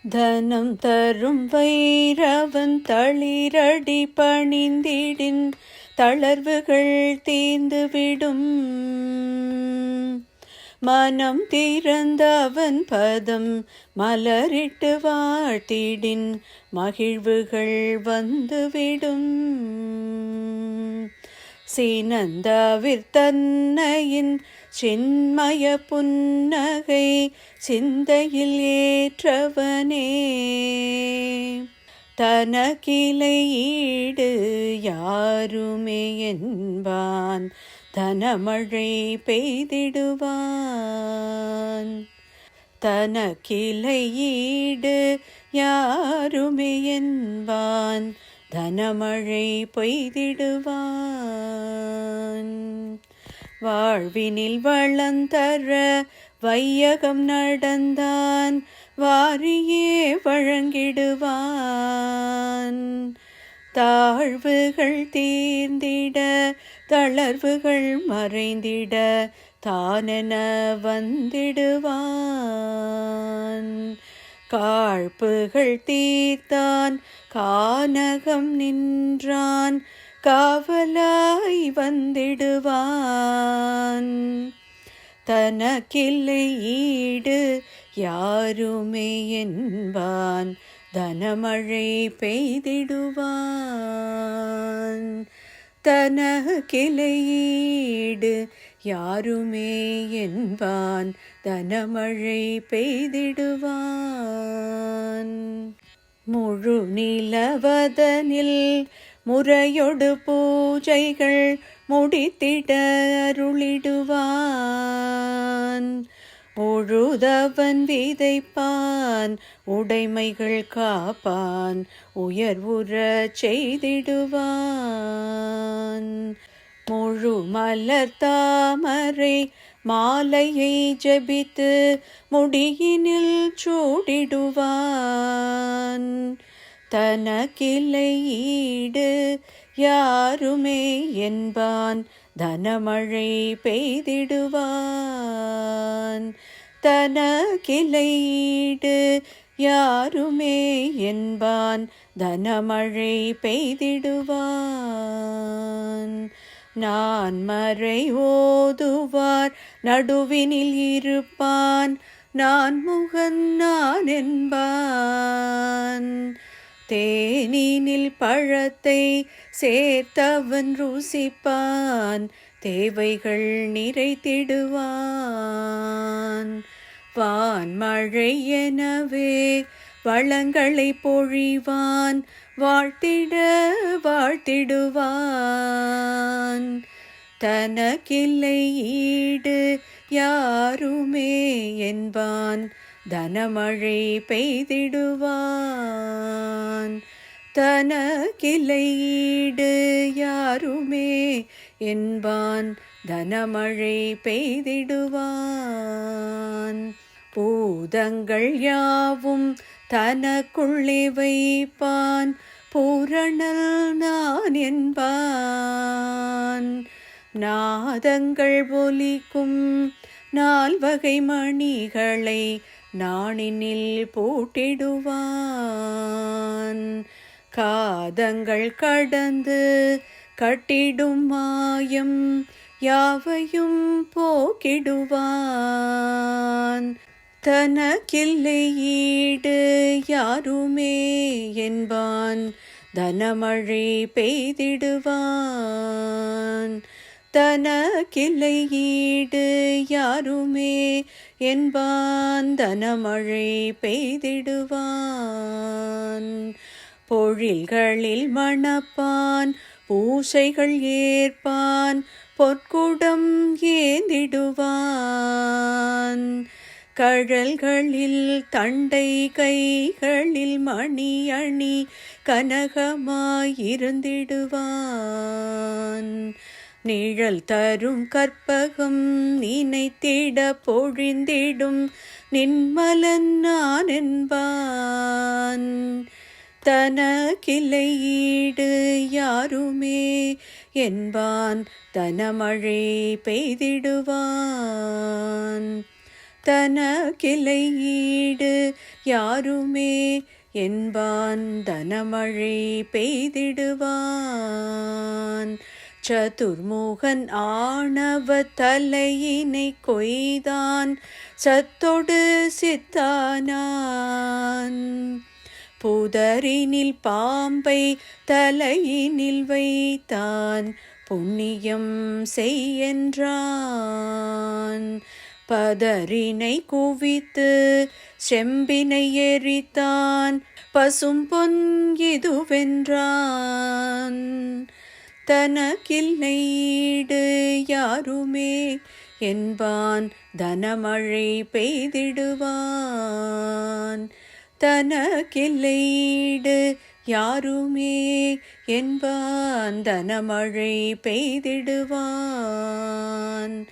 தனம் தரும் வைரவன் தளிரடி பணிந்திடின் தளர்வுகள் தீர்ந்துவிடும். மனம் திறந்தவன் பதம் மலரிட்டு வாழ்த்திடின் மகிழ்வுகள் வந்துவிடும். சீனந்தவிர்த்தன்னையின் சின்மய புன்னகை சிந்தையில் ஏற்றவனே, தனக்கிளை ஈடு யாருமே என்பான் தனமழை பெய்திடுவான். தனக்கிளை ஈடு யாருமே என்பான் தனமழை பெய்திடுவான். வாழ்வினில் வளந்தர வையகம் நடந்தான் வாரியே வழங்கிடுவான். தாழ்வுகள் தீர்ந்திட தளர்வுகள் மறைந்திட தானென வந்திடுவான். காழ்ப்புகள் தீர்த்தான் கானகம் நின்றான் காவலாய் வந்திடுவான். தனக்கில்லை ஈடு யாருமே என்பான் தனமழை பெய்திடுவான். தனக்கிளை ஈடு யாருமே என்பான் தனமழை பெய்திடுவான். முழு நிலவதனில் முறையொடு பூஜைகள் முடித்திட அருளிடுவான். உழுதவன் விதைப்பான் உடைமைகள் காப்பான் உயர்வுற செய்திடுவான். முழு மலர் தாமரை மாலையை ஜபித்து முடியினில் சூடிடுவான். தனக்கிளை ஈடு யாருமே என்பான் தனமழை பெய்திடுவான். தனக்கிளை ஈடு யாருமே என்பான் தனமழை பெய்திடுவான். நான் மறை ஓதுவார் நடுவினில் இருப்பான் நான் முகன் நான் என்பான். தேனினில் பழத்தை சேர்த்தவன் ருசிப்பான் தேவைகள் நிறைத்திடுவான். வான்மழை எனவே வளங்களை பொழிவான் வாழ்த்திட வாழ்த்திடுவான். தனக்கில்லை ஈடு யாருமே என்பான் தனமழை பெய்திடுவான். தனக்கிளை ஈடு யாருமே என்பான் தனமழை பெய்திடுவான். பூதங்கள் யாவும் தனக்குள்ளே வைப்பான் பூரணல் நான் என்பான். நாதங்கள் ஒலிக்கும் நால்வகை மணிகளை நாணினில் பூட்டிடுவான். காதங்கள் கடந்து கட்டிடும் மாயம் யாவையும் போக்கிடுவான். தனக்கில்லை ஈடு யாருமே என்பான் தனமழை பெய்திடுவான். தனக்கில்லை ஈடு யாருமே என்பான் தனமழை பெய்திடுவான். பொழில்களில் மணப்பான் பூசைகள் ஏற்பான் பொற்குடம் ஏந்திடுவான். கழல்களில் தண்டை கைகளில் மணி அணி கனகமாயிருந்திடுவான். நிழல் தரும் கற்பகம் நினைத்திட பொழிந்திடும் நின்மலன் நான் என்பான். தனக்கிளை ஈடு யாருமே என்பான் தனமழை பெய்திடுவான். தனக்கிளை ஈடு யாருமே என்பான் தனமழை பெய்திடுவான். சதுர்முகன் ஆணவ தலையினை கொய்தான் சத்தொடு சித்தானான். புதரினில் பாம்பை தலையினில் வைத்தான் புண்ணியம் செய்யென்றான். பதரினை குவித்து செம்பினை எரித்தான் பசும்பொன் இதுவென்றான். தனக்கில்லை ஈடு யாருமே என்பான் தனமழை பெய்திடுவான். தனக்கில்லை ஈடு யாருமே என்பான் தனமழை பெய்திடுவான்.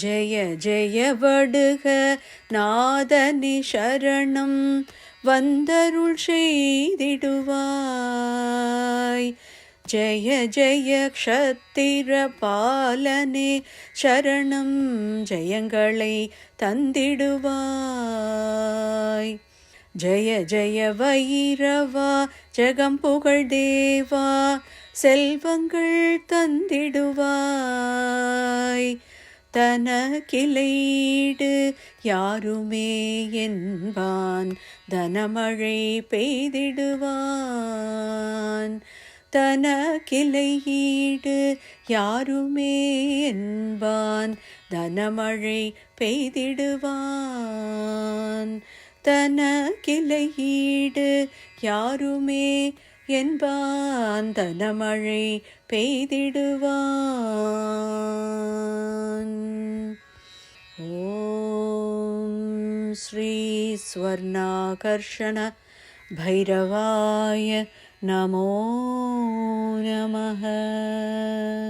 ஜெய ஜெய வடுக நாதனி சரணம் வந்தருள் செய்திடுவாய். ஜெய ஜெய க்ஷத்திர பாலனே சரணம் ஜெயங்களை தந்திடுவாய். ஜெய ஜெய வைரவா ஜெகம் புகழ் தேவா செல்வங்கள் தந்திடுவாய். தனக்கிளை ஈடு யாருமே என்பான் தனமழை பெய்திடுவான். தனக்கிளை ஈடு யாருமே என்பான் தனமழை பெய்திடுவான். தனக்கிளை ஈடு யாருமே என்பான் தனமழை பெய்திடுவான். ஓம் ஸ்ரீ ஸ்வர்ணாகர்ஷண பைரவாய நமோ நமः.